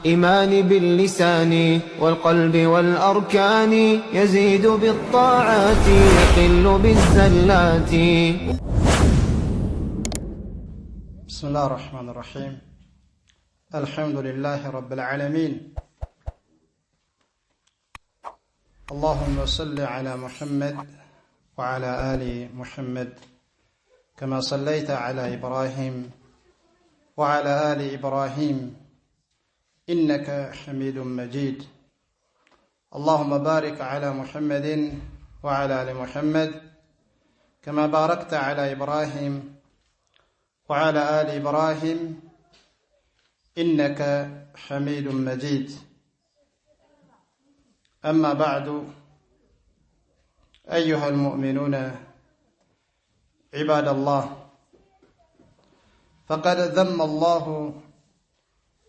إيمان باللسان والقلب والأركان يزيد بالطاعات يقل بالزلات. بسم الله الرحمن الرحيم. الحمد لله رب العالمين. اللهم صل على محمد وعلى آل محمد كما صليت على إبراهيم وعلى آل إبراهيم إنك حميد مجيد. اللهم بارك على محمد وعلى آل محمد كما باركت على إبراهيم وعلى آل إبراهيم إنك حميد مجيد. أما بعد، أيها المؤمنون عباد الله، فقد ذم الله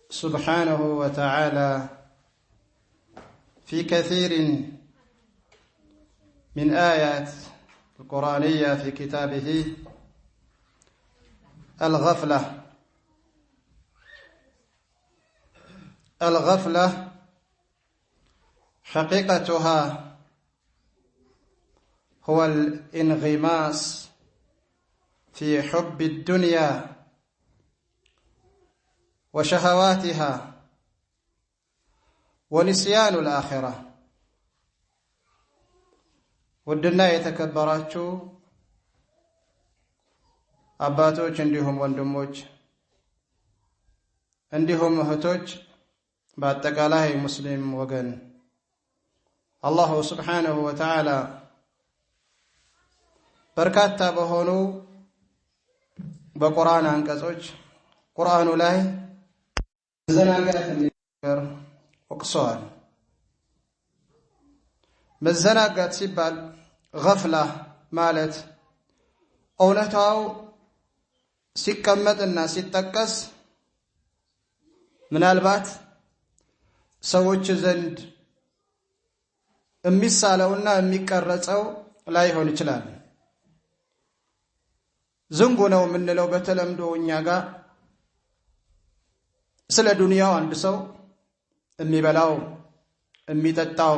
سبحانه وتعالى في كثير من آيات القرآنية في كتابه الغفلة حقيقتها هو الانغماس في حب الدنيا وشهواتها ونسيان الآخرة. ውድና የተከበራችሁ አባቶች እንዲሁም ወንድሞች እንዲሁም እህቶች በአጠቃላይ ሙስሊም ወገን አላሁ ሱብሓነሁ ወተዓላ በርካታ በሆኑ በቁርአን አንቀጾች ቁርአኑ ላይ መዘናጋት እንዲቀር ወቅሰዋል። መዘናጋት ሲባል ገፍላ ማለት እውነታው ሲቀመጥና ሲጠቀስ ምናልባት ሰዎች ዘንድ የሚሳለውና የሚቀረጸው ላይሆን ይችላል። ዝንጉ ነው የምንለው በተለምዶ እኛ ጋር ስለ ዱንያው አንድ ሰው የሚበላው፣ የሚጠጣው፣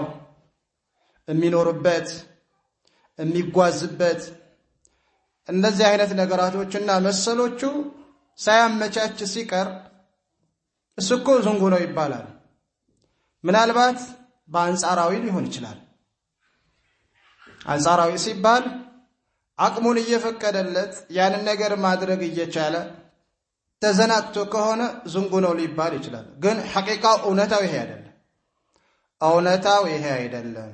የሚኖርበት፣ የሚጓዝበት እንደዚህ አይነት ነገራቶችና መሰሎቹ ሳያመቻች ሲቀር እሱ እኮ ዝንጉ ነው ይባላል። ምናልባት በአንጻራዊ ሊሆን ይችላል። አንጻራዊ ሲባል አቅሙን እየፈቀደለት ያንን ነገር ማድረግ እየቻለ ተዘናግቶ ከሆነ ዝንጉ ነው ሊባል ይችላል። ግን ሐቂቃው እውነታው ይሄ አይደለም። እውነታው ይሄ አይደለም።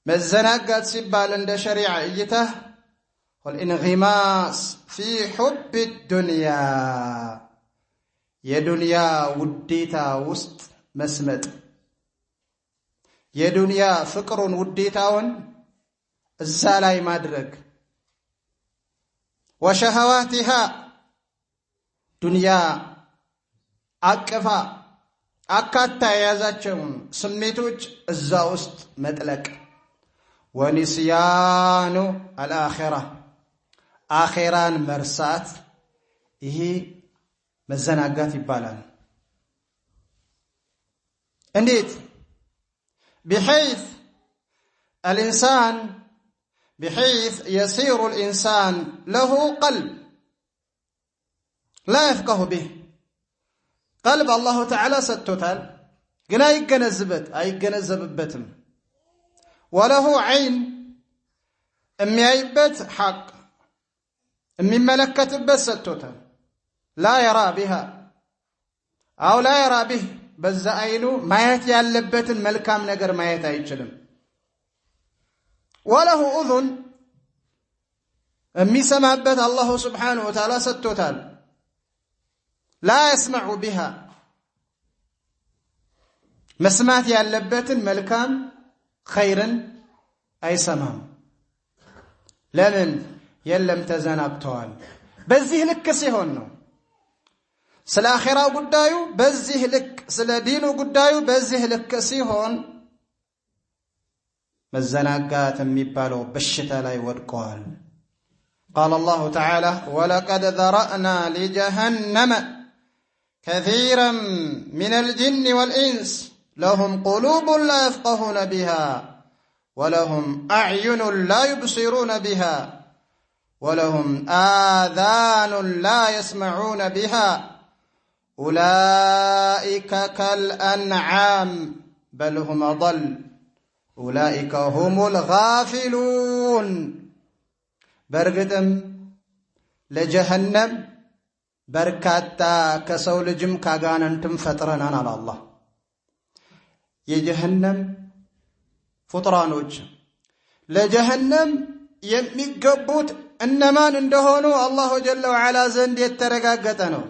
መዘናጋት ሲባል እንደ ሸሪዓ እይታ والانغماس في حب الدنيا የዱንያ ውዴታ ውስጥ መስመጥ፣ የዱንያ ፍቅሩን ውዴታውን እዛ ላይ ማድረግ፣ وشهواتها ዱንያ አቅፋ አካታ የያዛቸውን ስሜቶች እዛ ውስጥ መጥለቅ፣ ወንስያኑ አልአኺራ አኺራን መርሳት፣ ይሄ መዘናጋት ይባላል። እንዴት? بحيث يصير الإنسان له قلب لا يفقه به. قلب الله تعالى ستوتال ግን አይገነዘብበትም። وله عين የሚያይበት ሐቅ የሚመለከትበት ሰጥቶታል። لا يرى بها أو لا يرى به በዛ አይኑ ማየት ያለበትን መልካም ነገር ማየት አይችልም። وله أذن የሚሰማበት አላሁ ሱብሓነሁ ወተዓላ ሰጥቶታል። لا يسمع بها መስማት ያለበትን መልካም ኸይርን አይሰማም። ለምን? የለም ተዘናግተዋል። በዚህ ልክ ሲሆን ነው ስለ አኺራ ጉዳዩ በዚህ ልክ፣ ስለ ዲኑ ጉዳዩ በዚህ ልክ ሲሆን መዘናጋት የሚባለው በሽታ ላይ ወድቀዋል። قال الله تعالى ولقد ذرأنا لجهنم كثيرا من الجن والإنس لهم قلوب لا يفقهون بها ولهم أعين لا يبصرون بها ولهم آذان لا يسمعون بها أولئك كالأنعام بل هم أضل أولئك هم الغافلون برقدم لجهنم بركاتا كسول جم كاغاننتم فترنا على الله የጀሃነም ፍጥራኖች ለጀሃነም የሚገቡት እነማን እንደሆኑ አላሁ ጀለ ወዐላ ዘንድ የተረጋገጠ ነው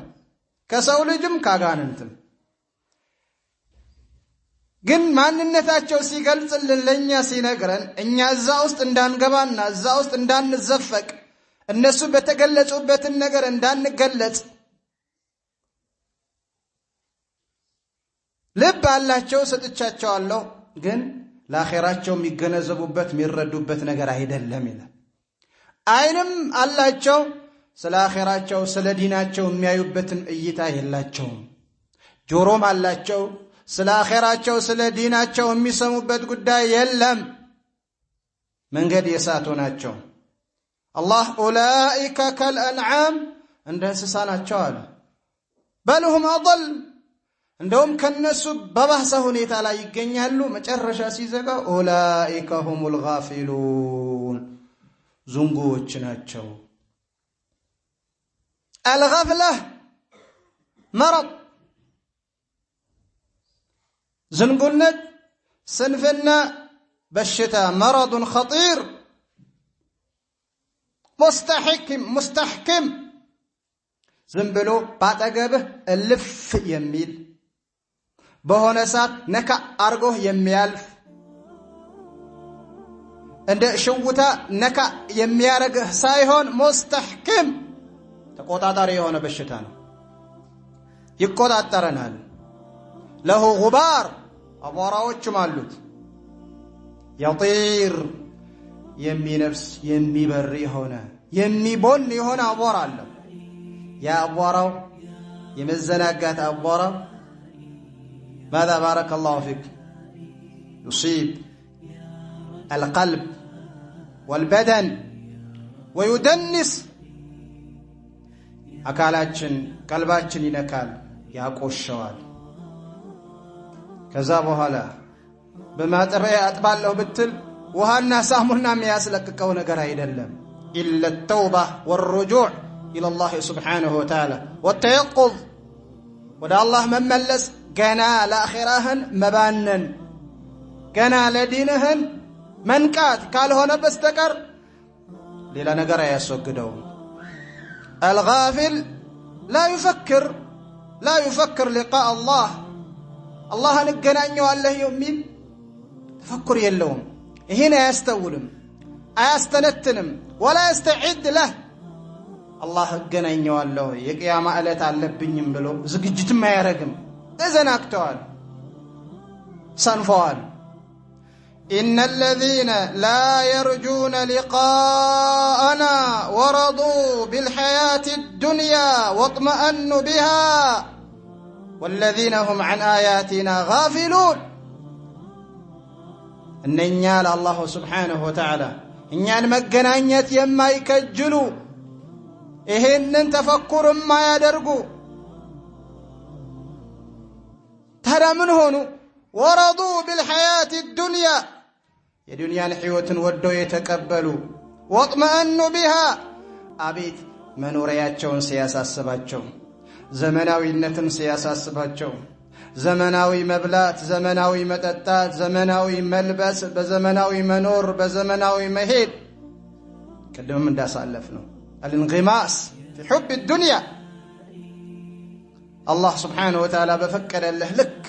ከሰው ልጅም ካጋንንትም ግን ማንነታቸው ሲገልጽልን ለኛ ሲነግረን እኛ እዛ ውስጥ እንዳንገባና እዛ ውስጥ እንዳንዘፈቅ እነሱ በተገለጹበትን ነገር እንዳንገለጽ ልብ አላቸው ሰጥቻቸዋለሁ ግን ለአኺራቸው የሚገነዘቡበት የሚረዱበት ነገር አይደለም ይላል አይንም አላቸው ስለ አኺራቸው ስለ ዲናቸው የሚያዩበትን እይታ የላቸውም ጆሮም አላቸው ስለ አኺራቸው ስለ ዲናቸው የሚሰሙበት ጉዳይ የለም መንገድ የሳቱ ናቸው አላህ ኡላኢከ ከልአንዓም እንደ እንስሳ ናቸው አለ በልሁም አضل እንደውም ከነሱ በባሰ ሁኔታ ላይ ይገኛሉ መጨረሻ ሲዘጋ ኡላኢከ ሁሙል ጋፊሉን ዝንጉዎች ናቸው الغفلة مرض زنقلت سنفنا بالشتاء مرض خطير مستحكم زنبلو باتقابه اللف يميل بهونسات نكا أرغوه يميالف عند شوتا نكا يميارغ سايهون مستحكم تقوطاتاري هنا بالشتان يقوطاترنال له غبار أبوراوچ مالوت يطير يمي نفس يمي بري هنا يمي بني هنا أبورا له يا أبوراو يمزناقات أبوراو ماذا بارك الله فيك يصيب القلب والبدن ويدنس አካላችን ቀልባችን ይነካል ያቆሸዋል ከዛ በኋላ በማጠሪያ አጥባለሁ ብትል ውሃና ሳሙና የሚያስለቅቀው ነገር አይደለም ኢላ التوبة والرجوع إلى الله سبحانه وتعالى والتيقظ ወደ አላህ መመለስ ገና ለአኺራህን መባነን ገና ለዲንህን መንቃት ካልሆነ በስተቀር ሌላ ነገር አያስወግደውም الغافل لا يفكر لقاء الله نقنانيو الله يومين تفكر يلوم هنا يستولم أيستنتنم ولا يستعد له الله قنانيو الله يقيام ألت على بنيم بلو زقجت ما يرقم إذن أكتوال صنفوال إن الذين لا يرجون لقاءنا ورضوا بالحياة الدنيا واطمأنوا بها والذين هم عن آياتنا غافلون إن ينال الله سبحانه وتعالى إن مجنانية يما يكجلوا إهن تفكر ما يدرقوا ترى من هونو ورضوا بالحياة الدنيا የዱንያ ህይወትን ወደው የተቀበሉ ወጥመአኑ ቢሃ አቤት መኖሪያቸውን ሲያሳስባቸው ዘመናዊነትን ሲያሳስባቸው ዘመናዊ መብላት ዘመናዊ መጠጣት ዘመናዊ መልበስ በዘመናዊ መኖር በዘመናዊ መሄድ ቀደም እንዳሳለፍ ነው الانغماس في حب الدنيا الله سبحانه وتعالى በፈቀደልህ ልክ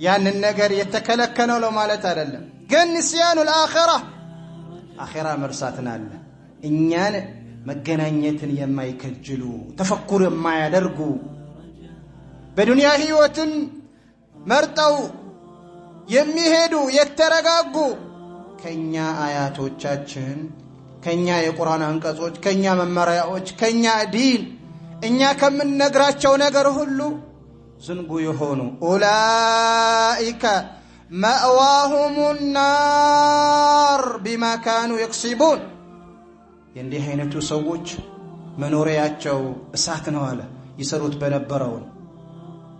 ያንን ነገር የተከለከለው ነው ማለት አይደለም ግን ንስያኑ الآخرة አኺራ መርሳትን አለ እኛን መገናኘትን የማይከጅሉ ተፈኩር የማያደርጉ በዱንያ ህይወትን መርጠው የሚሄዱ የተረጋጉ ከኛ አያቶቻችን ከኛ የቁርአን አንቀጾች ከኛ መመሪያዎች ከኛ ዲን እኛ ከምንነግራቸው ነገር ሁሉ ዝንጉ የሆኑ ኡላኢከ መእዋሁሙ ናር ቢማ ካኑ የክሲቡን የእንዲህ አይነቱ ሰዎች መኖሪያቸው እሳት ነው አለ ይሰሩት በነበረውን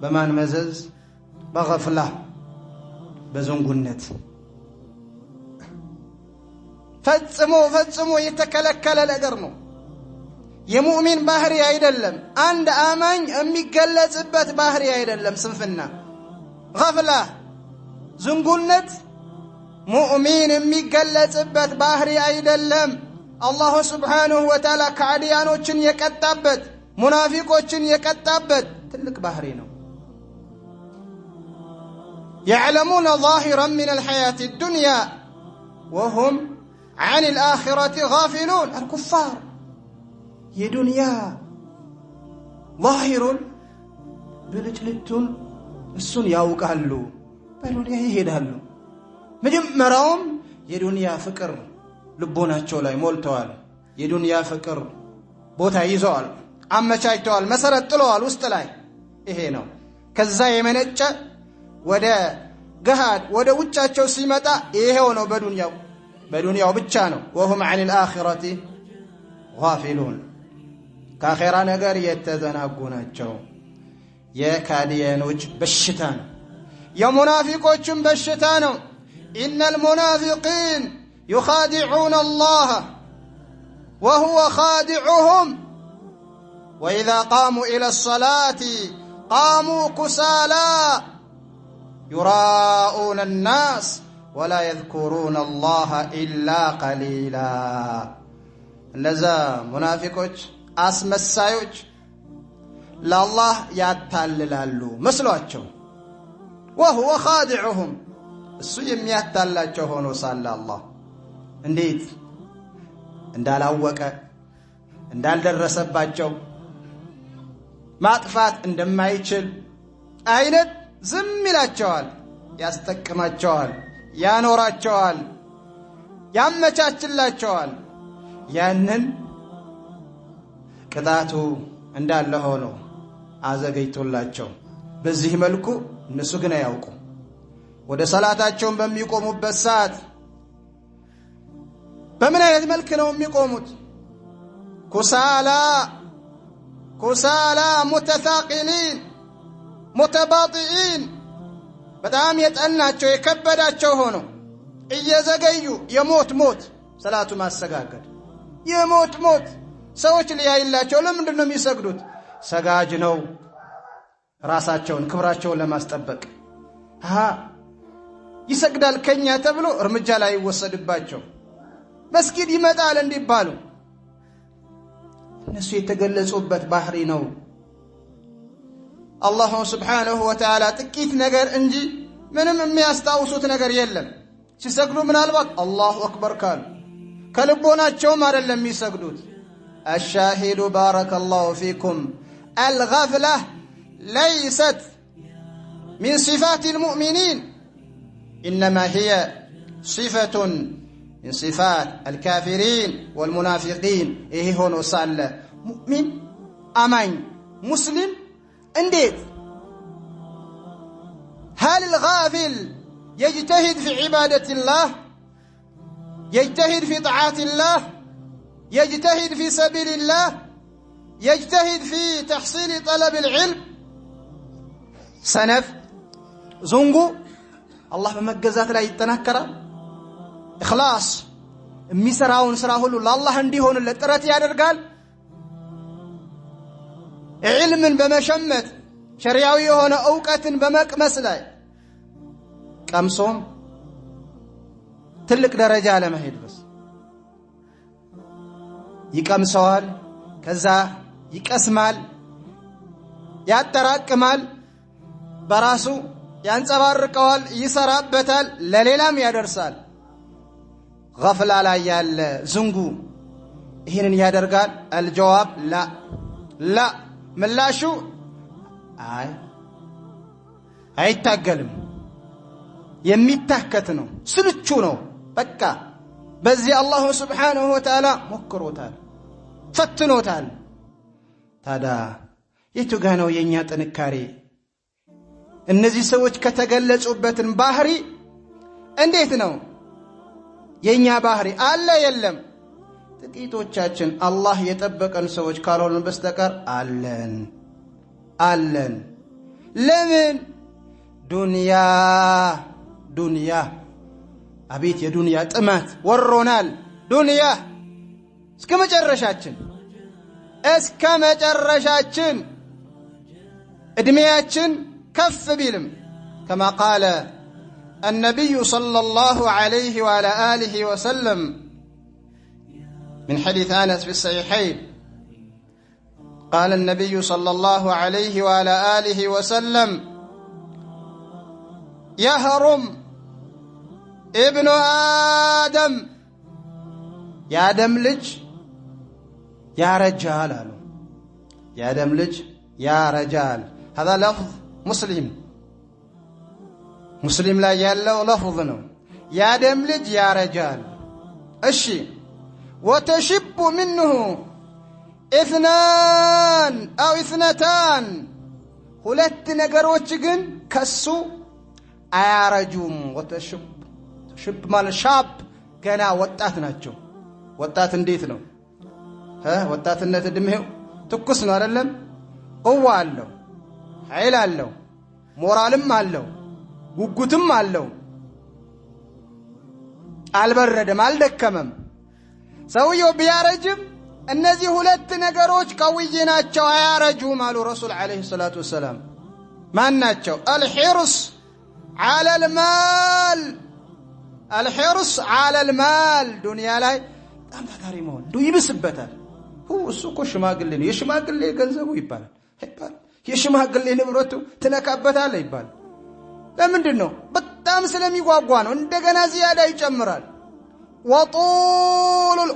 በማን መዘዝ በገፍላ በዝንጉነት ፈጽሞ የተከለከለ ነገር ነው የሙእሚን ባህሪ አይደለም አንድ አማኝ የሚገለጽበት ባህሪ አይደለም ስንፍና ገፍላ ዝንጉነት ሙእሚን የሚገለጽበት ባህሪ አይደለም አላህ Subhanahu Wa Ta'ala ከአዲያኖችን የቀጣበት ሙናፊቆችን የቀጣበት ትልቅ ባህሪ ነው يعلمون ظاهرا من الحياة الدنيا وهم عن الآخرة غافلون الكفار የዱንያ ظاهرون ብልጭልጩን እሱን ያውቃሉ በዱንያ ይሄዳሉ መጀመሪያውም የዱንያ ፍቅር ልቦናቸው ላይ ሞልተዋል የዱንያ ፍቅር ቦታ ይዘዋል አመቻችተዋል መሰረት ጥለዋል ውስጥ ላይ ይሄ ነው ከዛ የመነጨ ወደ ገሃድ ወደ ውጫቸው ሲመጣ ይሄው ነው በዱንያው ብቻ ነው وهم عن الآخرة غافلون ከአኺራ ነገር የተዘናጉ ናቸው የካዲያኖች በሽታ ነው የሙናፊቆችም በሽታ ነው إن المنافقين يخادعون الله وهو خادعهم وإذا قاموا إلى الصلاة قاموا كسالى يراءون الناس ولا يذكرون الله إلا قليلا لذا منافقوች አስመሳዮች ለአላህ ያታልላሉ መስሏቸው وهو خادعهم እሱ የሚያታላቸው ሆኖ ሳለ አላህ እንዴት እንዳላወቀ እንዳልደረሰባቸው ማጥፋት እንደማይችል አይነት ዝም ይላቸዋል ያስጠቅማቸዋል ያኖራቸዋል ያመቻችላቸዋል ያንን ቅጣቱ እንዳለ ሆኖ አዘገይቶላቸው በዚህ መልኩ እነሱ ግን ያውቁ ወደ ሰላታቸውን በሚቆሙበት ሰዓት በምን አይነት መልክ ነው የሚቆሙት ኩሳላ ሙተሳቂሊን ሙተባጢኢን በጣም የጠናቸው የከበዳቸው ሆኖ እየዘገዩ የሞት ሰላቱ ማሰጋገድ የሞት ሰዎች ሊያይላቸው ለምንድን ነው የሚሰግዱት ሰጋጅ ነው ራሳቸውን ክብራቸውን ለማስጠበቅ ይሰግዳል ከኛ ተብሎ እርምጃ ላይ ይወሰድባቸው መስጊድ ይመጣል እንዲባሉ እነሱ የተገለጹበት ባህሪ ነው አላህ Subhanahu Wa Ta'ala ጥቂት ነገር እንጂ ምንም የሚያስታውሱት ነገር የለም ሲሰግዱ ምናልባት አላሁ አክበር ካሉ ከልቦናቸውም አይደለም የሚሰግዱት الشاهد بارك الله فيكم الغفلة ليست من صفات المؤمنين إنما هي صفة من صفات الكافرين والمنافقين إيه هون وصال مؤمن أمان مسلم انديت هل الغافل يجتهد في عبادة الله يجتهد في طاعات الله يجتهد في سبيل الله يجتهد في تحصيل طلب العلم سنف زنقو الله بمجزات لا يتنكر إخلاص ميسراون سراهول الله انديهون اللي ترتي على الرجال علم بمشمت شريعي هنا أوقات بمكمس لا كم صوم تلك درجة على مهيد بس يكم سوال كذا يكسمال يتراكمال براسو ያንጸባርቀዋል ይሰራበታል ለሌላም ያደርሳል غفل ላይ ያለ ዝንጉ ይሄንን ያደርጋል الجواب لا ምላሹ አይታገልም የሚታከት ነው ስልቹ ነው በቃ በዚህ አላህ Subhanahu Wa Ta'ala ሞክሮታል ፈትኖታል ታዳ የቱ ጋ ነው የኛ ጥንካሬ? እነዚህ ሰዎች ከተገለጹበትን ባህሪ እንዴት ነው የኛ ባህሪ? አለ የለም? ጥቂቶቻችን አላህ የጠበቀን ሰዎች ካልሆነ በስተቀር አለን። ለምን? ዱንያ አቤት የዱንያ ጥማት ወሮናል። ዱንያ እስከ መጨረሻችን እድሜያችን ከፍ ቢልም ከማ ቃለ النبي صلى الله عليه وعلى آله وسلم من حديث أنس في الصحيحين قال النبي صلى الله عليه وعلى آله وسلم يهرم ابن آدم يا آدم لج يا رجال يا آدم لج يا رجال هذا لفظ مسلم لا يالله لفظنا يا آدم لج يا رجال الشي وتشب منه 2 أو 2 ሁለት ነገሮች ግን ከሱ አያረጁም። ወተሽብ ማለት ሻብ ገና ወጣት ናቸው። ወጣት እንዴት ነው? ወጣትነት እድሜው ትኩስ ነው አይደለም? ቁዋ አለው፣ ኃይል አለው፣ ሞራልም አለው፣ ጉጉትም አለው። አልበረደም፣ አልደከመም። ሰውየው ቢያረጅም እነዚህ ሁለት ነገሮች ቀውይ ናቸው፣ አያረጁም አሉ ረሱል አለይሂ ሰላቱ ወሰላም። ማን ናቸው? አልሂርስ ዐለል ማል ዱንያ ላይ በጣም ታታሪ መሆን ይብስበታል። እሱ እኮ ሽማግሌ ነው፣ የሽማግሌ ገንዘቡ ይባላል። የሽማግሌ ንብረቱ ትነካበታለህ ይባላል። ለምንድን ነው? በጣም ስለሚጓጓ ነው። እንደገና ዚያዳ ይጨምራል። ወጡሉል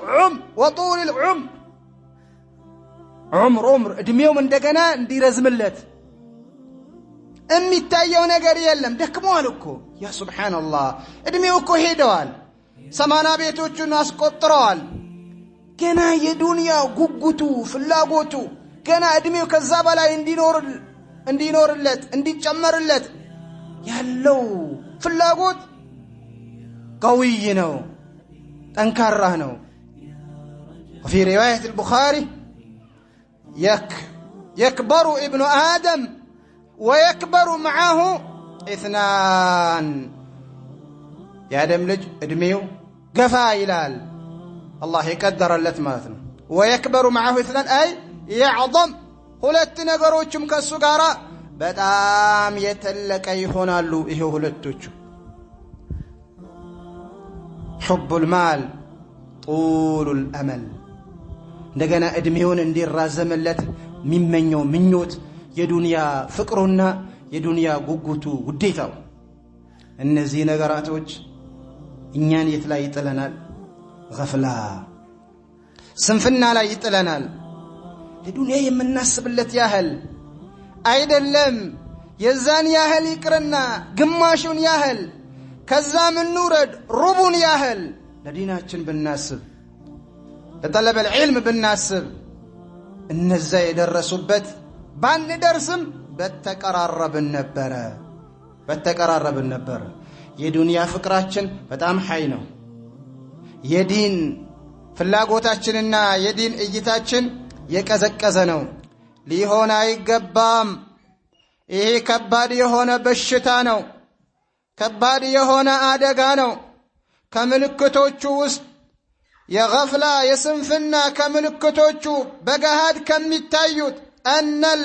ዑምር እድሜውም እንደገና እንዲረዝምለት የሚታየው ነገር የለም። ደክመዋል እኮ ያ ሱብሓነላህ። እድሜው እኮ ሄደዋል። 80 ቤቶቹን አስቆጥረዋል። ገና የዱንያ ጉጉቱ ፍላጎቱ ገና እድሜው ከዛ በላይ እንዲኖርለት እንዲጨመርለት ያለው ፍላጎት ቀውይ ነው፣ ጠንካራ ነው። وفي رواية البخاري يكبر ابن آدم ويكبر معه 2 يا آدم لج ادميو قفا يلال الله يقدر اللت مالتنا ويكبر معه 2 أي يعظم ሁለት ነገሮችም ከሱ ጋራ በጣም የተለቀ ይሆናሉ። ይሄው ሁለቶቹ حب المال طول الأمل እንደገና እድሜውን እንዲራዘምለት የሚመኘው ምኞት የዱንያ ፍቅሩና የዱንያ ጉጉቱ ውዴታው። እነዚህ ነገራቶች እኛን የት ላይ ይጥለናል? ገፍላ ስንፍና ላይ ይጥለናል። ለዱንያ የምናስብለት ያህል አይደለም። የዛን ያህል ይቅርና ግማሹን ያህል ከዛ ምን ኑረድ ሩቡን ያህል ለዲናችን ብናስብ ለጠለበል ዒልም ብናስብ እነዛ የደረሱበት ባንደርስም በተቀራረብን ነበረ። የዱንያ ፍቅራችን በጣም ኃይ ነው። የዲን ፍላጎታችንና የዲን እይታችን የቀዘቀዘ ነው። ሊሆን አይገባም። ይሄ ከባድ የሆነ በሽታ ነው። ከባድ የሆነ አደጋ ነው። ከምልክቶቹ ውስጥ የገፍላ የስንፍና ከምልክቶቹ በገሃድ ከሚታዩት አነል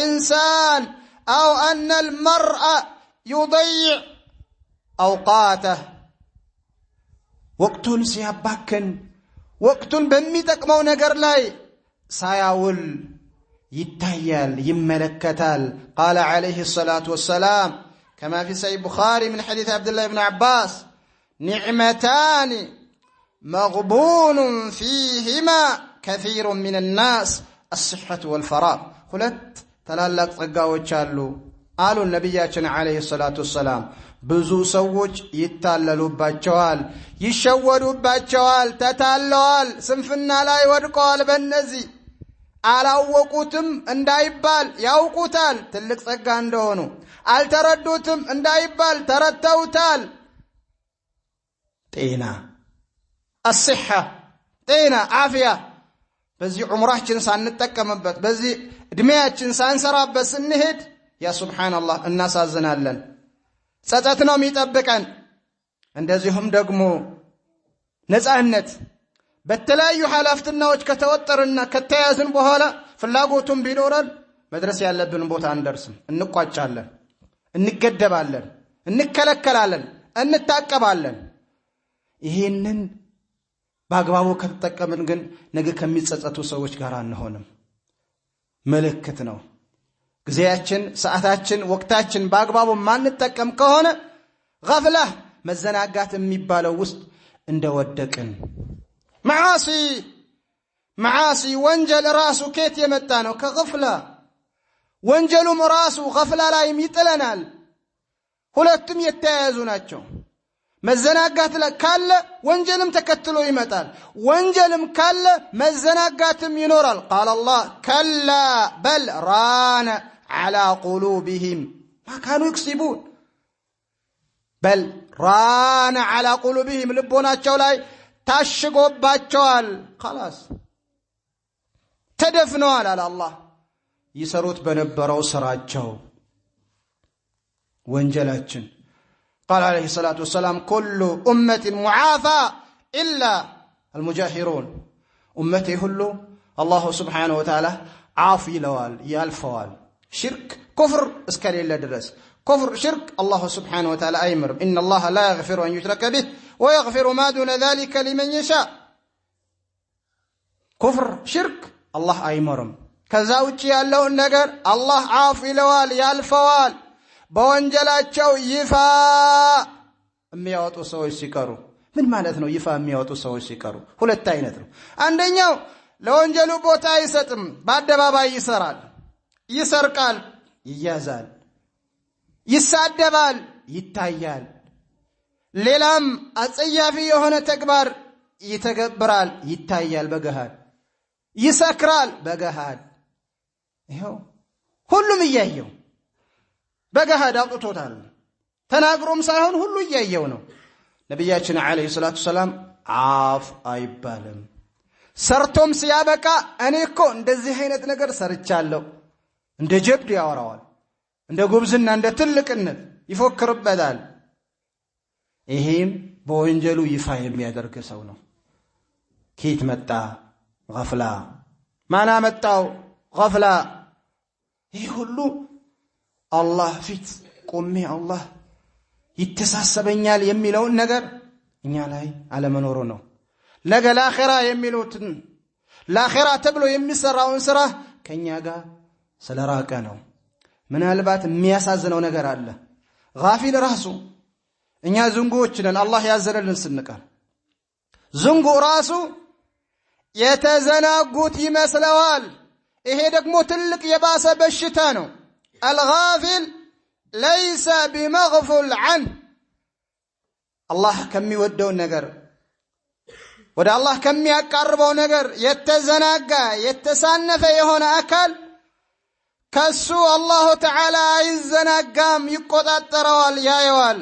ኢንሳን አው አነል መርአ ዩضيع አውቃተህ ወቅቱን ሲያባክን ወቅቱን በሚጠቅመው ነገር ላይ ሳያውል ይታያል፣ ይመለከታል። ቃለ عليه الصلاة والسلام كما في صحيح البخاري من حديث عبد الله بن عباس نعمتان مغبون فيهما كثير من الناس الصحة والفراغ ሁለት ታላላቅ ጸጋዎች አሉ ነብያችን عليه الصلاة والسلام። ብዙ ሰዎች ይታለሉባቸዋል፣ ይሸወዱባቸዋል፣ ተታለዋል፣ ስንፍና ላይ ወድቀዋል። በእነዚህ አላወቁትም እንዳይባል ያውቁታል ትልቅ ጸጋ እንደሆኑ አልተረዱትም እንዳይባል ተረድተውታል ጤና الصحة ጤና አፍያ በዚህ ዑምራችን ሳንጠቀምበት በዚህ እድሜያችን ሳንሰራበት ስንሄድ ያ ሱብሃንአላህ እናሳዝናለን ጸጸት ነው የሚጠብቀን እንደዚሁም ደግሞ ነፃነት በተለያዩ ኃላፊነቶች ከተወጠርና ከተያዝን በኋላ ፍላጎቱም ቢኖረን መድረስ ያለብን ቦታ አንደርስም እንቋጫለን እንገደባለን እንከለከላለን እንታቀባለን ይሄንን በአግባቡ ከተጠቀምን ግን ነገ ከሚጸጸቱ ሰዎች ጋር አንሆንም መልእክት ነው ጊዜያችን ሰዓታችን ወቅታችን በአግባቡ ማንጠቀም ከሆነ غفلة መዘናጋት የሚባለው ውስጥ እንደወደቅን معاصي ወንጀል ራሱ ከየት የመጣ ነው ከغفلة ወንጀሉም ራሱ غفلة ላይ ይጥለናል ሁለቱም የተያያዙ ናቸው መዘናጋት ካለ ወንጀልም ተከትሎ ይመጣል ወንጀልም ካለ መዘናጋትም ይኖራል قال الله كلا بل ران على قلوبهم ما كانوا يكسبون بل ران على قلوبهم ልቦናቸው ላይ ታሽጎባቸዋል خلاص ተደፍነዋል አለ አላህ ይሰሩት በነበረው ስራቸው ወንጀላችን قال عليه الصلاة والسلام كل أمة معافى إلا المجاهرون أمتي كله الله سبحانه وتعالى عافي لوال يالفوال شرك كفر اسكال إلا درس كفر شرك الله سبحانه وتعالى أيمر إن الله لا يغفر أن يشرك به ويغفر ما دون ذلك لمن يشاء كفر شرك الله أيمرم كذاوتش يالله النجر الله عافي لوال يالفوال በወንጀላቸው ይፋ የሚያወጡ ሰዎች ሲቀሩ ምን ማለት ነው ይፋ የሚያወጡ ሰዎች ሲቀሩ ሁለት አይነት ነው አንደኛው ለወንጀሉ ቦታ አይሰጥም በአደባባይ ይሰራል ይሰርቃል ይያዛል ይሳደባል ይታያል ሌላም አጸያፊ የሆነ ተግባር ይተገብራል ይታያል በገሃድ ይሰክራል በገሃድ ይሄው ሁሉም እያየው በገሃድ አውጥቶታል ተናግሮም ሳይሆን ሁሉ እያየው ነው ነብያችን አለይሂ ሰላቱ ሰላም አፍ አይባልም ሰርቶም ሲያበቃ እኔ እኮ እንደዚህ አይነት ነገር ሰርቻለሁ እንደ ጀብድ ያወራዋል እንደ ጉብዝና እንደ ትልቅነት ይፎክርበታል ይሄም በወንጀሉ ይፋ የሚያደርግ ሰው ነው ኬት መጣ غفلة ማና መጣው غفلة ይሄ ሁሉ አላህ ፊት ቆሜ አላህ ይተሳሰበኛል የሚለውን ነገር እኛ ላይ አለመኖሩ ነው ነገ ለአኺራ የሚሉትን ለአኺራ ተብሎ የሚሰራውን ስራ ከኛ ጋር ስለራቀ ነው ምናልባት የሚያሳዝነው ነገር አለ ጋፊል ራሱ እኛ ዝንጎች ነን አላህ ያዘነልን ስንቀር ዝንጎ ራሱ የተዘናጉት ይመስለዋል ይሄ ደግሞ ትልቅ የባሰ በሽታ ነው الغافل ليس بمغفل عنه الله كم يودو النجر ودا الله كم يقربو نجر يتزناقا يتسانف يهون أكل كسو الله تعالى يزناقام يقططروال يا يوال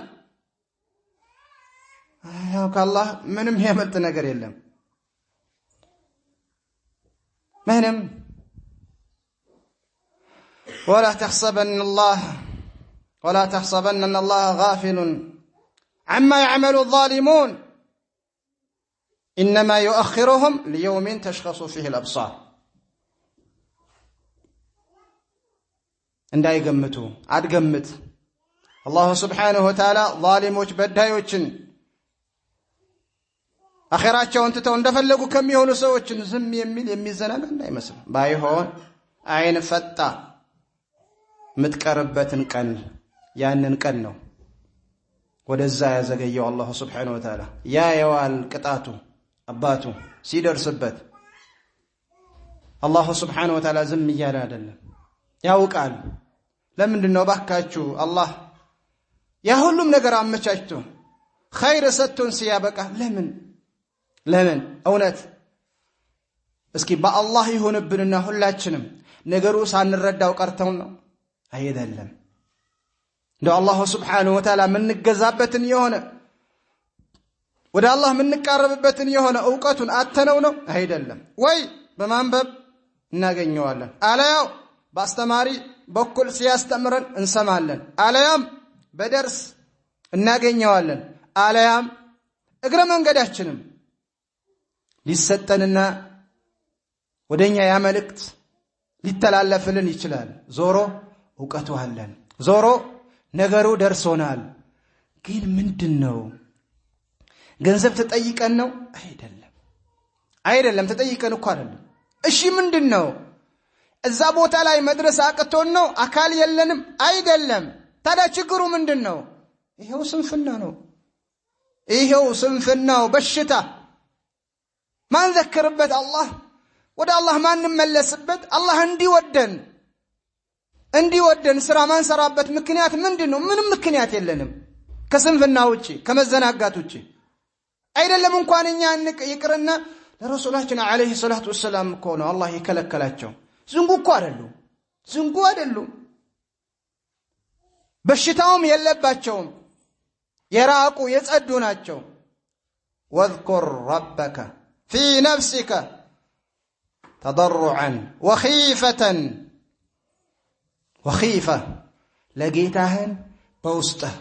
ياك الله منم يملت نجر يلم منم ولا تحسبن أن الله غافل عما يعمل الظالمون إنما يؤخرهم ليوم تشخص فيه الأبصار እንዳይ ገምቱ አድገምት الله سبحانه وتعالى ظالموች በዳዮችን አኺራቸውን ተተው እንደፈለጉ ከሚሆኑ ሰዎችን ዝም የሚል የሚዘናጋ እንዳይመስል ባይሆን አይን ፈጣ ምትቀርበትን ቀን ያንን ቀን ነው ወደዛ ያዘገየው አላህ Subhanahu Wa Ta'ala ያ የዋል ቅጣቱ አባቱ ሲደርስበት አላህ Subhanahu Wa Ta'ala ዝም ይያለ አይደለም ያውቃል ለምንድነው ባካችሁ አላህ ያ ሁሉም ነገር አመቻችቶ ኸይር ሰጥቶን ሲያበቃ ለምን እውነት እስኪ በአላህ ይሁንብንና ሁላችንም ነገሩ ሳንረዳው ቀርተው ነው አይደለም። እንደው አላህ Subhanahu Wa Ta'ala ምንገዛበትን የሆነ ወደ አላህ ምንቃረብበትን የሆነ ዕውቀቱን አተነው ነው አይደለም። ወይ በማንበብ እናገኘዋለን፣ አለያው በአስተማሪ በኩል ሲያስተምረን እንሰማለን፣ አለያም በደርስ እናገኘዋለን፣ አለያም እግረ መንገዳችንም ሊሰጠንና ወደኛ ያ መልእክት ሊተላለፍልን ይችላል። ዞሮ ዕውቀቱ አለን፣ ዞሮ ነገሩ ደርሶናል። ግን ምንድነው? ገንዘብ ተጠይቀን ነው አይደለም ተጠይቀን እኮ አይደለም። እሺ ምንድነው? እዛ ቦታ ላይ መድረስ አቅቶን ነው? አካል የለንም አይደለም። ታዲያ ችግሩ ምንድነው? ይሄው ስንፍና ነው። ይሄው ስንፍናው በሽታ ማን ዘክርበት አላህ ወደ አላህ ማን መለስበት አላህ እንዲወደን ስራ ማን ሰራበት ምክንያት ምንድነው? ምንም ምክንያት የለንም ከስንፍና ውጪ ከመዘናጋት ውጪ አይደለም። እንኳን እኛ ይቅርና ለረሱላችን አለይሂ ሰላቱ ወሰለም እኮ ነው አላህ የከለከላቸው። ዝንጉ እኮ አይደሉም። በሽታውም የለባቸውም፣ የራቁ የጸዱ ናቸው። ወዝኩር ረበከ ፊ ነፍሲከ ተضرعا ወኺፈ ለጌታህን በውስጥህ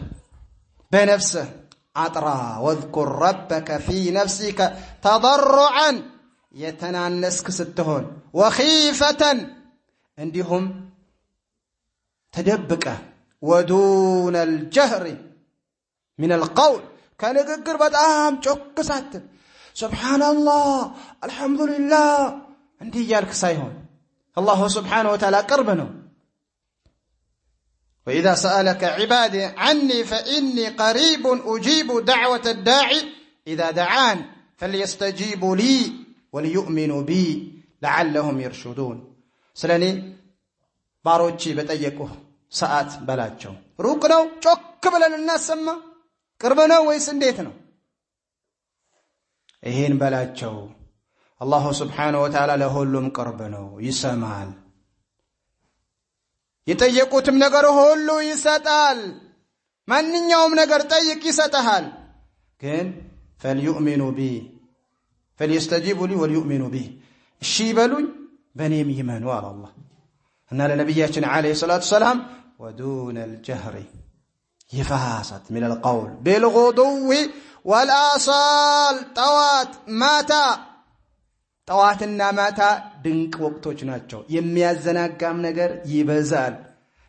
በነፍስህ አጥራ። ወዝኩር ረበከ ፊ ነፍሲከ ተضرعا የተናነስክ ስትሆን፣ ወኺፈተን እንዲሁም ተደብቀ፣ ወዱነ الجهر من القول ከንግግር በጣም ጮክ ሳትል ሱብሃንአላህ አልহামዱሊላህ እንዲህ እያልክ ሳይሆን አላሁ Subhanahu Wa Ta'ala ቅርብ ነው። وإذا سألك عبادي عني فإني قريب أجيب دعوة الداعي إذا دعان فليستجيبوا لي وليؤمنوا بي لعلهم يرشدون ስለኔ ባሮቼ በጠየቁህ ሰዓት በላቸው። ሩቅ ነው ጮክ ብለን እናሰማ? ቅርብ ነው ወይስ እንዴት ነው? ይሄን በላቸው። አላሁ Subhanahu Wa Ta'ala ለሁሉም ቅርብ ነው፣ ይሰማል። የጠየቁትም ነገር ሁሉ ይሰጣል። ማንኛውም ነገር ጠይቅ ይሰጣል። ግን فليؤمنوا بي فليستجيبوا لي وليؤمنوا بي እሺ በሉኝ በኔም ይመኑ አለ አላህ። እና ለነብያችን አለይሂ ሰላቱ ሰላም ودون الجهر يفاسد من القول بالغدو والآصال ጠዋትና ማታ ድንቅ ወቅቶች ናቸው። የሚያዘናጋም ነገር ይበዛል።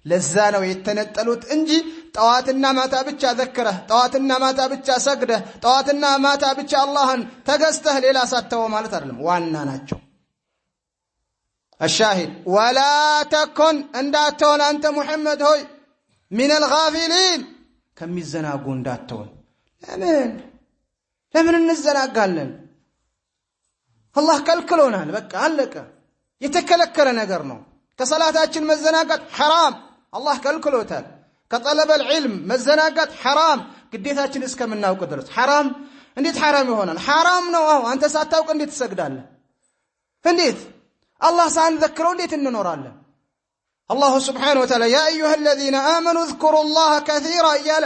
ለዛ ነው የተነጠሉት እንጂ ጠዋትና ማታ ብቻ ዘክረህ፣ ጠዋትና ማታ ብቻ ሰግደህ፣ ጠዋትና ማታ ብቻ አላህን ተገዝተህ ሌላ ሳተው ማለት አይደለም። ዋና ናቸው። الشاهد ولا تكن እንዳትሆን አንተ ሙሐመድ ሆይ من الغافلين ከሚዘናጉ እንዳትሆን። ለምን እንዘናጋለን? አላህ ከልክሎናል። በቃ አለቀ። የተከለከለ ነገር ነው። ከሰላታችን መዘናጋት ሐራም አላህ ከልክሎታል። ከጠለበል ዒልም መዘናጋት ሐራም ግዴታችን እስከምናውቅ ድረስ ሐራም። እንዴት ሐራም ይሆናል? ሐራም ነው። አንተ ሳታውቅ እንዴት ትሰግዳለህ? እንዴት አላህ ሳንዘክረው እንዴት እንኖራለን? አላሁ Subhanahu Wa Ta'ala ያ አዩሃ الذين آمنوا اذكروا الله كثيرا እያለ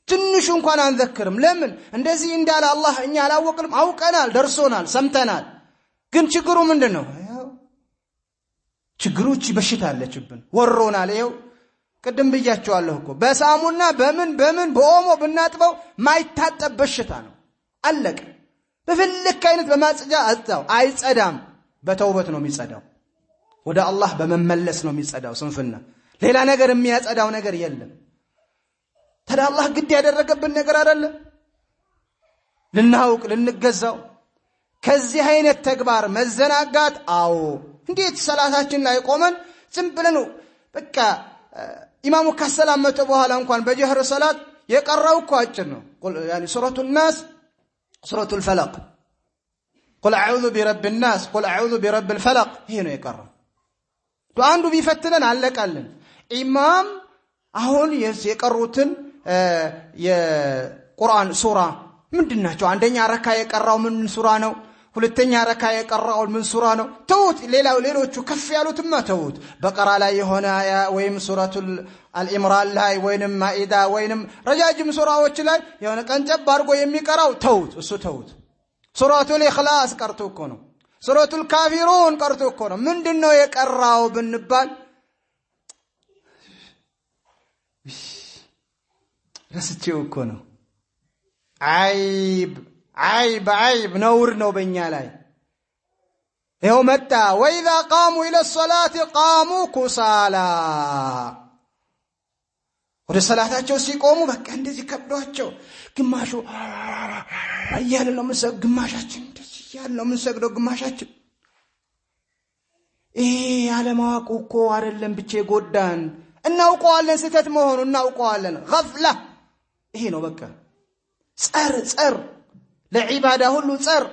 ትንሽ እንኳን አንዘክርም። ለምን? እንደዚህ እንዳለ አላህ እኛ አላወቅንም? አውቀናል፣ ደርሶናል፣ ሰምተናል። ግን ችግሩ ምንድነው? ችግሮች በሽታ አለችብን፣ ወሮናል። ይሄው ቅድም ብያቸዋለሁ እኮ በሳሙና በምን በኦሞ ብናጥበው ማይታጠብ በሽታ ነው። አለቀ። በፍልክ አይነት በማጽጃ አጣው አይጸዳም። በተውበት ነው የሚጸዳው፣ ወደ አላህ በመመለስ ነው የሚጸዳው። ስንፍና ሌላ ነገር የሚያጸዳው ነገር የለም። ታዲያ አላህ ግድ ያደረገብን ነገር አይደለ? ልናውቅ ልንገዛው። ከዚህ አይነት ተግባር መዘናጋት አዎ። እንዴት ሰላታችን ላይ ቆመን ዝም ብለን በቃ ኢማሙ ካሰላመተ በኋላ እንኳን በጀህር ሰላት የቀራው እኮ አጭር ነው። يعني سورة الناس سورة الفلق قل اعوذ برب الناس قل اعوذ برب الفلق ይሄ ነው የቀራው። አንዱ ቢፈትነን አለቀልን። ኢማም አሁን የቀሩትን የቁርአን ሱራ ምንድናቸው? አንደኛ ረካ የቀራው ምን ሱራ ነው? ሁለተኛ ረካ የቀራው ምን ሱራ ነው ተውት ሌሎቹ ከፍ ያሉትማ ተውት በቀራ ላይ የሆነ አያ ወይም ሱረቱል አልኢምራን ላይ ወይንም ማኢዳ ወይንም ረጃጅም ሱራዎች ላይ የሆነ ቀንጨብ አድርጎ የሚቀራው ተውት እሱ ተውት ሱረቱል ኢኽላስ ቀርቶ እኮ ነው ሱረቱል ካፊሩን ቀርቶ እኮ ነው ምንድነው የቀራው ብንባል ረስቼው እኮ ነው አይብ ነውር ነው በእኛ ላይ ይኸው መጣ ወኢዛ ቃሙ ኢለ ሶላቲ ቃሙ ኩሳላ ወደ ሰላታቸው ሲቆሙ በቃ እንደዚህ ከብዷቸው ግማሹ እያለ ነው ግማሻችን እንደዚህ እያለ ነው የምንሰግደው ግማሻችን ይሄ ያለማወቅ እኮ አይደለም ብቻ ጎዳን እናውቀዋለን ስህተት መሆኑን እናውቀዋለን ገፍላ ይሄ ነው በቃ ጸር ለዒባዳ ሁሉ ጸር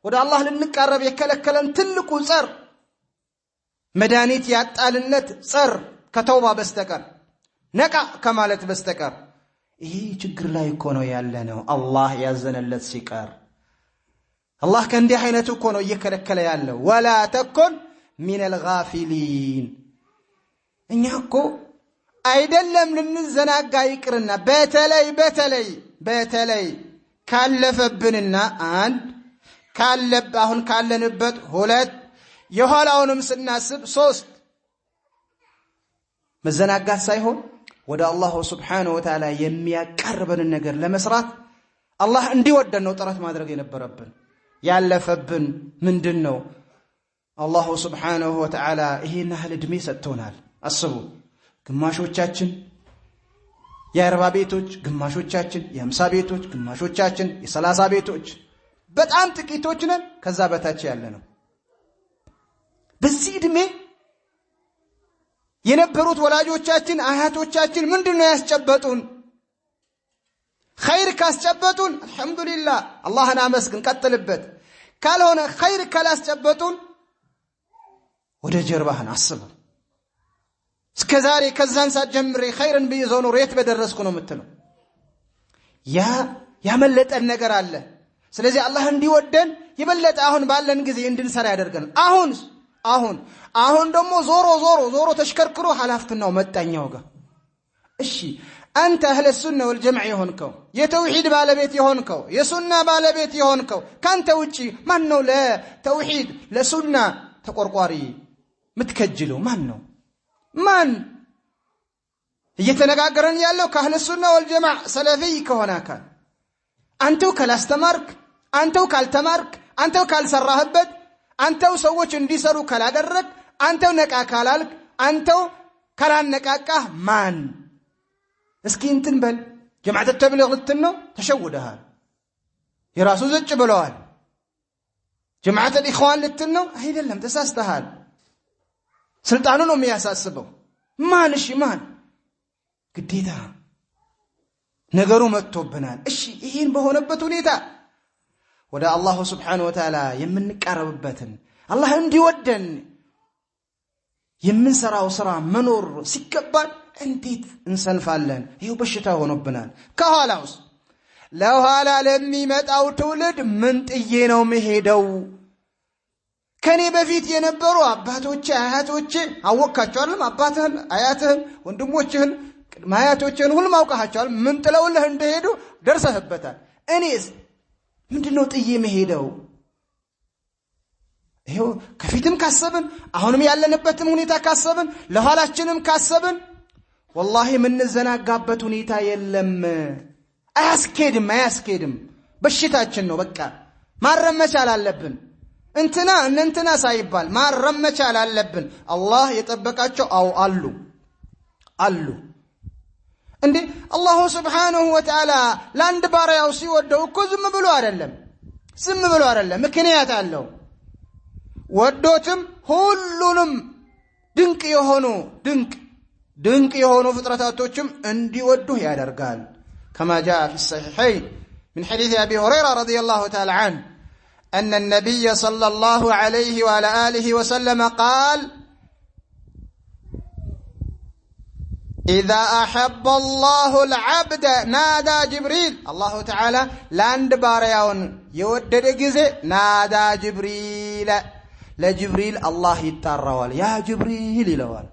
ወደ አላህ ልንቀርብ የከለከለን ትልቁ ጸር መድኃኒት ያጣልነት ጸር ከተውባ በስተቀር ነቃ ከማለት በስተቀር ይሄ ችግር ላይ እኮ ነው ያለነው አላህ ያዘነለት ሲቀር አላህ ከእንዲህ አይነቱ እኮ ነው እየከለከለ ያለው ወላ ተኩን ሚነል ጋፊሊን እኛ እኮ አይደለም ልንዘናጋ ይቅርና በተለይ ካለፈብንና አሁን ካለንበት 2 የኋላውንም ስናስብ 3 መዘናጋት ሳይሆን ወደ አላህ Subhanahu Wa Ta'ala የሚያቀርበን ነገር ለመስራት አላህ እንዲወደን ነው ጥረት ማድረግ የነበረብን ያለፈብን ምንድነው አላህ Subhanahu Wa Ta'ala ይሄን ያህል እድሜ ሰጥቶናል አስቡ ግማሾቻችን የ40 ቤቶች ግማሾቻችን የ50 ቤቶች ግማሾቻችን የ30 ቤቶች በጣም ጥቂቶች ነን ከዛ በታች ያለ ነው በዚህ እድሜ የነበሩት ወላጆቻችን አያቶቻችን ምንድነው ያስጨበጡን ኸይር ካስጨበጡን አልহামዱሊላህ አላህን አመስግን ቀጥልበት ካልሆነ ኸይር ካላስጨበጡን ወደ ጀርባህን አስብ እስከዛሬ ከዛን ሰዓት ጀምሬ ኸይርን ቢይዘው ነው የት በደረስኩ ነው የምትለው ያመለጠን ነገር አለ ስለዚህ አላህ እንዲወደን ይበለጥ አሁን ባለን ጊዜ እንድንሰራ ያደርገን አሁን ደግሞ ዞሮ ተሽከርክሮ ሐላፍትናው መጣኛው ጋር እሺ አንተ አህለ ሱና ወልጀማዓ የሆንከው የተውሂድ ባለቤት የሆንከው የሱና ባለቤት የሆንከው ካንተ ውጪ ማን ነው ለተውሂድ ለሱና ተቆርቋሪ ምትከጅለው ማን እየተነጋገረን ያለው ከአህለ ሱና ወልጀማዓ ሰለፊ ከሆነ አካል አንተው ካላስተማርክ አንተው ካልተማርክ አንተው ካልሰራህበት አንተው ሰዎች እንዲሰሩ ካላደረክ አንተው ነቃ ካላልክ አንተው ካላነቃቃህ ማን እስኪ እንትን በል ጀማዓት ተብሊግ ልትነው ተሸውደሃል የራሱ ዘጭ ብለዋል ጀማዓት الإخوان ልትነው አይደለም ተሳስተሃል ስልጣኑ ነው የሚያሳስበው ማን ግዴታ ነገሩ መጥቶብናል እሺ ይሄን በሆነበት ሁኔታ ወደ አላህ Subhanahu Wa Ta'ala የምንቀርብበትን አላህ እንዲወደን የምንሰራው ስራ መኖር ሲገባን እንዴት እንሰንፋለን ይሄው በሽታ ሆኖብናል ከኋላውስ ለኋላ ለሚመጣው ትውልድ ምን ጥዬ ነው መሄደው ከኔ በፊት የነበሩ አባቶቼ አያቶቼ አወቃቸዋል አባትህን አያትህን ወንድሞችህን ማያቶችን ሁሉም አውቃቸዋል ምን ጥለውልህ እንደሄዱ ደርሰህበታል እኔስ ምንድነው ጥዬ መሄደው ይሄው ከፊትም ካሰብን አሁንም ያለንበትም ሁኔታ ካሰብን ለኋላችንም ካሰብን والله ምን ዘናጋበት ሁኔታ የለም አያስኬድም በሽታችን ነው በቃ ማረም መቻል አለብን እንትና ሳይባል ማረም መቻል አለብን አላህ የጠበቃቸው አሉ እንዴ አላህ Subhanahu Wa Ta'ala ለአንድ ባሪያው ሲወደው እኮ ዝም ብሎ አይደለም ምክንያት አለው ወዶትም ሁሉንም ድንቅ የሆኑ ፍጥረታቶችም እንዲወዱህ ያደርጋል كما جاء في الصحيحين من حديث أبي هريرة رضي الله تعالى عنه أن النبي صلى الله عليه وعلى آله وسلم قال إذا أحب الله العبد نادى جبريل الله تعالى لاند بارياون يودد جزء نادى جبريل لجبريل الله يتروال يا جبريل يلوال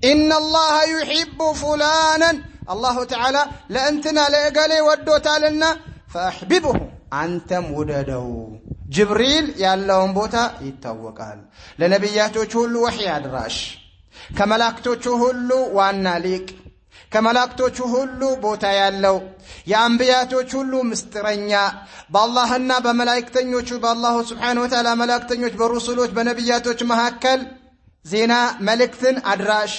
إن الله يحب فلانا الله تعالى لأنتنا لأقالي ودوتالنا فأحببه أنتم وددو جبريل ياللهم بوتا يتوقال لنبياتو تشول وحي أدراش ከመላእክቶቹ ሁሉ ዋና ሊቅ ከመላእክቶቹ ሁሉ ቦታ ያለው የአንቢያቶች ሁሉ ምስጥረኛ በአላህና በመላእክተኞቹ በአላሁ Subhanahu Wa Ta'ala መላእክተኞች በሩሱሎች በነቢያቶች መካከል ዜና መልእክትን አድራሽ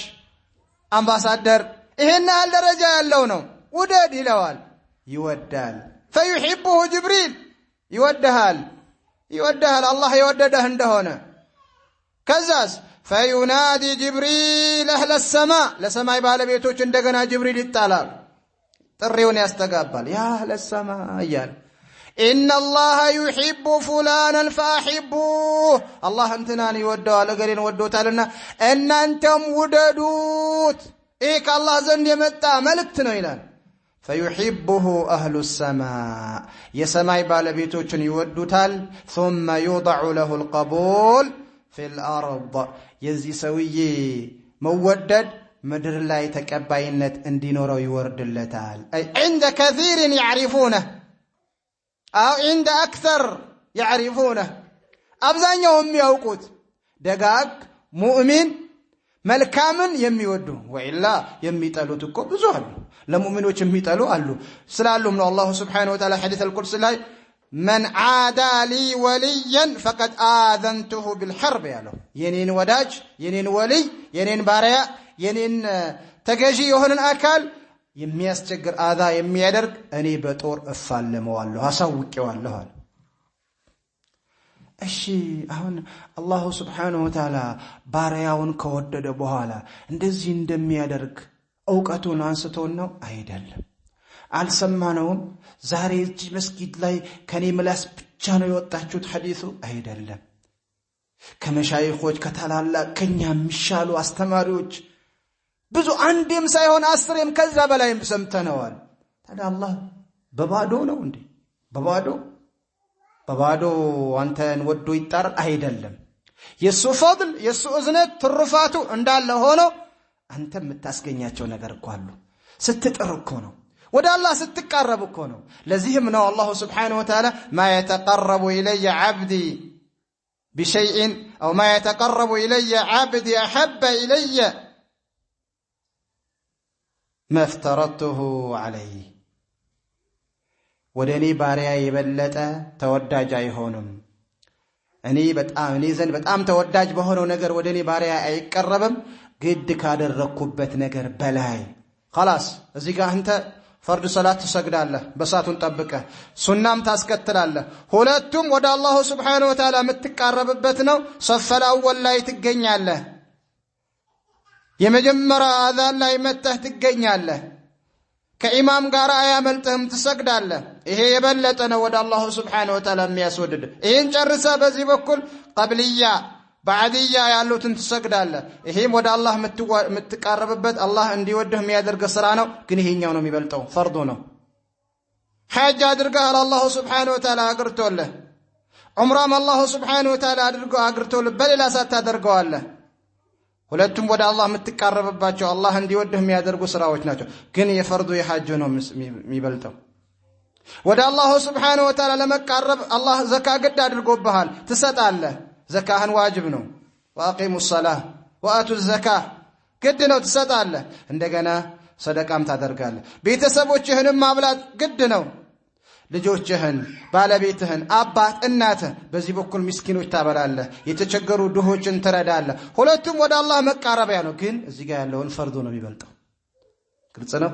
አምባሳደር ይሄን ያህል ደረጃ ያለው ነው ውደድ ይለዋል ይወዳል فيحبه جبريل ይወዳል አላህ የወደደህ እንደሆነ ከዛስ فينادي جبريل أهل السماء لسماء بالبيتوች እንደገና ጅብሪል ይጣላል ጥሪውን ያስተጋባል يا أهل السماء እያለ إن الله يحب فلانا فأحبوه الله እንትናን ይወደዋል እገሌን ወዶታልና እናንተም ውደዱት ይህ ከአላህ ዘንድ የመጣ መልእክት ነው ይላል فيحبه أهل السماء የሰማይ ባለቤቶችን ይወዱታል ثم يوضع له القبول في الأرض يزي سوية مودد مدر لا يتكبينت اندينورو يورد اللتال أي عند كثير يعرفونه أو عند أكثر يعرفونه أبزان يوم يوقود دقاق مؤمن ملكامن يميودو وإلا يميتالو تكو بزوال لمؤمنوش يميتالو ألو سلالو من الله سبحانه وتعالى حديث القدس الله من عادى لي وليا فقد آذنته بالحرب يالو ينين وداج ينين ولي ينين باريا ينين تجاجي يهون أكل يميستجر آذا يميدرك أني بطور أفعل موالو هسوك والله أشي أهون الله سبحانه وتعالى بارياون كودد بوهالا اندزين دميدرك أوقاتون أنستونو أيدل አልሰማነውም ዛሬ እዚህ መስጊድ ላይ ከኔ ምላስ ብቻ ነው የወጣችሁት ሐዲሱ አይደለም ከመሻይኾች ከታላላቅ ከኛ የሚሻሉ አስተማሪዎች ብዙ አንዴም ሳይሆን አስሬም ከዛ በላይም ሰምተነዋል ታዲያ አላህ በባዶ ነው እንዴ በባዶ አንተን ወዶ ይጣር አይደለም የሱ ፈድል የሱ እዝነት ትሩፋቱ እንዳለ ሆኖ አንተ የምታስገኛቸው ነገር እኮ አሉ ስትጥር እኮ ነው ወደ አላህ ስትቀርብ እኮ ነው ለዚህም ነው አላህ Subhanahu Wa Ta'ala ما يتقرب الي عبدي بشيء او ما يتقرب الي عبدي احب الي ما افترضته عليه ወደኔ ባሪያ የበለጠ ተወዳጅ አይሆንም እኔ ዘንድ በጣም ተወዳጅ በሆነው ነገር ወደኔ ባሪያ አይቀርብም ግድ ካደረኩበት ነገር በላይ خلاص እዚህ ጋር አንተ فرد صلاة تسجدالله بساتون طبقه سنام تاسكتلالله ሁለቱም ወደ አላህ Subhanahu Wa Ta'ala የምትቃረብበት ነው صف الاول ላይ ትገኛለህ የመጀመሪያ አዛን ላይ መተህ ትገኛለህ ከኢማም ጋር አያመልጥህም ትሰግዳለህ ይሄ የበለጠ ነው ወደ አላህ Subhanahu Wa Ta'ala የሚያስወድድ ይሄን ጨርሰ በዚህ በኩል ቀብልያ بعدية ያሉትን ትሰግዳለህ ይሄም ወደ አላህ የምትቃረብበት አላህ እንዲወድህ የሚያደርግ ስራ ነው ግን ይሄኛው ነው የሚበልጠው ፈርዱ ነው ሐጅ አድርገህ አላህ Subhanahu Wa Ta'ala አግርቶልህ ዑምራም አላህ Subhanahu Wa Ta'ala አግርቶልህ በሌላ ሰዓት ታደርገዋለህ ሁለቱም ወደ አላህ የምትቃረብባቸው አላህ እንዲወድህ የሚያደርጉ ስራዎች ናቸው ግን የፈርዱ የሐጅ ነው የሚበልጠው ወደ አላህ Subhanahu Wa Ta'ala ለመቃረብ አላህ ዘካ ግድ አድርጎብሃል ትሰጣለህ زكاة واجب ነው واقيموا الصلاه واتوا الزكاه ግድ ነው ትሰጣለህ እንደገና ሰደቃም ታደርጋለህ ቤተሰቦችህንም ማብላት ግድ ነው ልጆችህን ባለቤትህን አባት እናትህ በዚህ በኩል ምስኪኖች ታበላለህ የተቸገሩ ድሆችን ትረዳለህ ሁለቱም ወደ አላህ መቃረቢያ ነው ግን እዚህ ጋር ያለውን ፈርዱ ነው የሚበልጠው ግልጽ ነው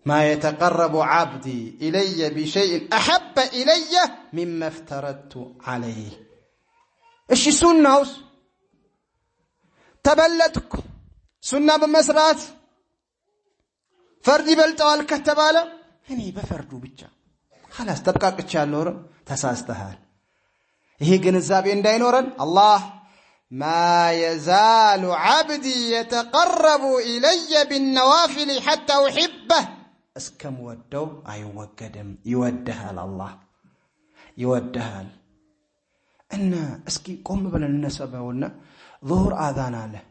ما يتقرب عبدي إلي بشيء أحب إلي مما افترضت عليه إيش سنة تبلتك سنة بمسرات فردي بلتوال كتباله هني بفردو بيتشا خلاص تبقى كتشال نور تساستهال هي جنزابي انداي نورن الله ما يزال عبدي يتقرب إلي بالنوافل حتى أحبه اسكم ودو أيوقدم يودهال الله يودهال أن اسكي قوم بلن النسبة ظهور آذان له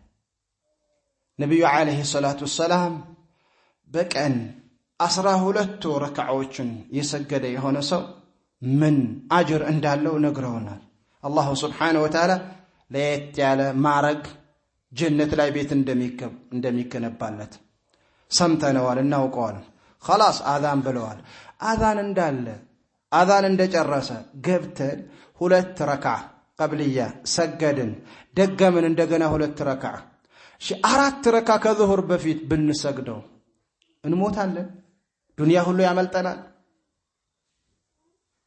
نبي عليه الصلاة والسلام بكأن أسراه لتو ركعوچن يسجد يهون سو من أجر اندالو نقرونا الله سبحانه وتعالى ليت على معرق جنة لا بيت اندميك نبالت سمتنا والنا وقال خلاص آذان بلوال آذان اندال آذان اندجرسة قبتل هلت ركعة قبلية سجدن دقمن اندقنا هلت ركعة شي أرات ركعة كظهر بفيت بنسجدو نموت هلا دنيا هلو يعملتنا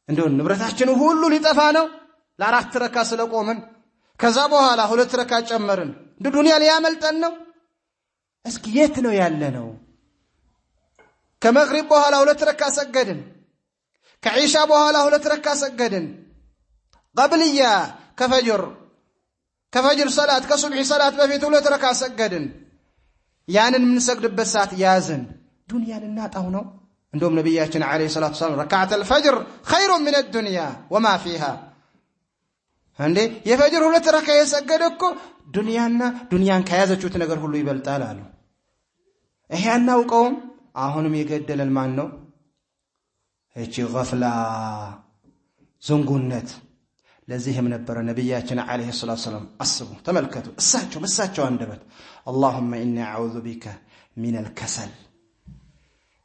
እንደውን ንብረታችን ሁሉ ሊጠፋ ነው ለአራት ረካ ስለቆምን ከዛ በኋላ ሁለት ረካ ጨመርን ዱንያ ሊያመልጠን ነው እስኪ የት ነው ያለነው ከመግሪብ በኋላ ሁለት ረካ ሰገድን ከዒሻ በኋላ ሁለት ረካ ሰገድን ቀብልያ ከፈጅር ሰላት ከሱብሒ ሰላት በፊት ሁለት ረካ ሰገድን ያንን ምን ሰግድበት ሰዓት ያዝን ዱንያ ልናጣው ነው عندهم نبياتنا عليه الصلاة والسلام ركعة الفجر خير من الدنيا وما فيها عندي يفجر هو لتركة يسجدكو دنيان كيازة شوت نجر هلو يبلتال على إحنا وقوم أهونم يقدل المانو هيك غفلة زنقونت لذيه من البر نبياتنا عليه الصلاة والسلام أصبوا تملكتوا الساتشو عندبت اللهم إني أعوذ بك من الكسل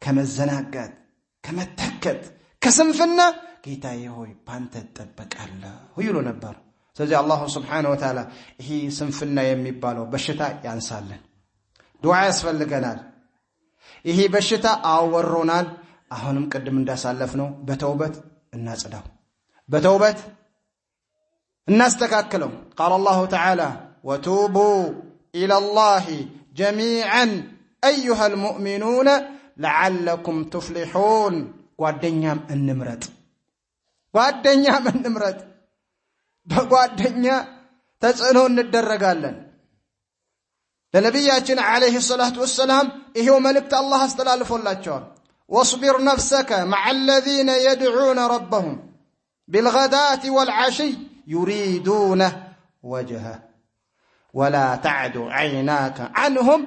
كما الزناقات كما التكت كسنفنا كيتاي هوي بانت تطبق الله ويلو نبر سيدي الله سبحانه وتعالى هي سنفنا يميبالو بشتا يانسالن دعاء يسفلغنال ይሄ በሽታ አወሮናል አሁንም ቀደም እንዳሳለፍነው በተውበት እናጽዳው በተውበት እናስተካክለው قال الله تعالى وتوبوا الى الله جميعا ايها المؤمنون لعلكم تفلحون ጓደኛም እንምረጥ በጓደኛ ተጽዕኖ እንደረጋለን ለነብያችን አለይሂ ሰላቱ ወሰለም ይሄው መልእክት አላህ አስተላልፎላቸዋል واصبر نفسك مع الذين يدعون ربهم بالغداة والعشي يريدون وجهه ولا تعد عيناك عنهم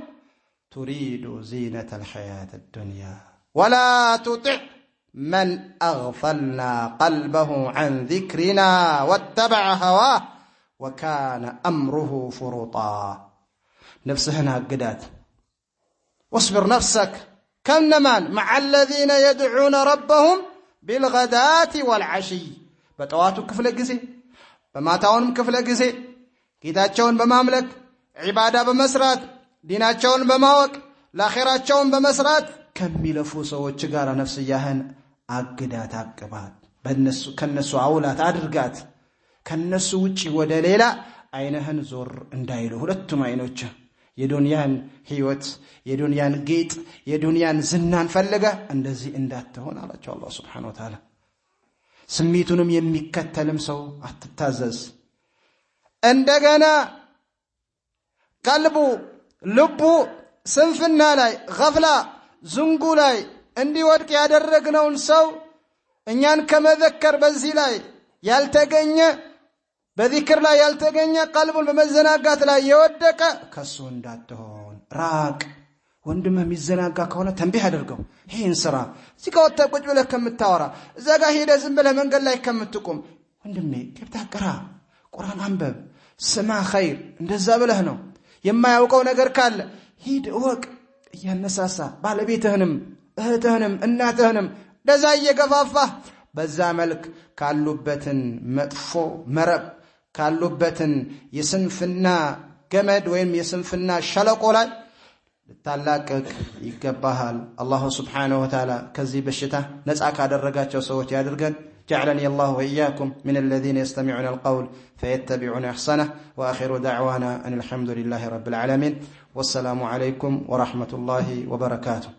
تريد زينة الحياة الدنيا ولا تطع من أغفلنا قلبه عن ذكرنا واتبع هواه وكان أمره فرطا نفسهنا قدات واصبر نفسك كنمان مع الذين يدعون ربهم بالغداة والعشي بتواتو كفل جزي بماتاونم كفل جزي كيتاتشون بمملك عبادة بمسرات ديناتشون بماوك لاخراتشون بمسرات كميلفو سوچ ጋራ ነፍስያህን አግዳት አቅባት ከነሱ አውላት አድርጋት ከነሱ ውጪ ወደ ሌላ አይነህን ዞር እንዳይሉ ሁለቱም አይኖች የዱንያን ህይወት የዱንያን ጌጥ የዱንያን ዝናን ፈልጋ እንደዚህ እንዳትሆን አላቸው አላህ Subhanahu Wa Ta'ala ስሜቱንም የሚከተልም ሰው አትታዘዝ እንደገና ቀልቡ ልቡ ስንፍና ላይ ገፍላ ዝንጉ ላይ እንዲወድቅ ያደረግነውን ሰው እኛን ከመዘከር በዚህ ላይ ያልተገኘ በዚክር ላይ ያልተገኘ ቀልቡን በመዘናጋት ላይ የወደቀ ከሱ እንዳትሆን ራቅ ወንድምህ የሚዘናጋ ከሆነ ተንቢህ አድርገው ይሄን ስራ እዚህ ጋር ወጣ ቁጭ ብለህ ከምታወራ እዛ ጋር ሄደህ ዝም ብለህ መንገድ ላይ ከምትቆም ወንድሜ ገብተህ ቅራ ቁርአን አንብብ ስማ ኸይር እንደዛ ብለህ ነው የማያውቀው ነገር ካለ ሂድ ወቅ ያነሳሳ ባለቤትህንም እህትህንም እናትህንም ደዛ እየገፋፋ በዛ መልክ ካሉበትን መጥፎ መረብ ካሉበትን የስንፍና ገመድ ወይም የስንፍና ሸለቆ ላይ ልታላቀቅ ይገባሃል አላህ Subhanahu Wa Ta'ala ከዚህ በሽታ ነፃ ካደረጋቸው ሰዎች ያድርገን جعلني الله وإياكم من الذين يستمعون القول فيتبعون أحسنه وآخر دعوانا أن الحمد لله رب العالمين والسلام عليكم ورحمة الله وبركاته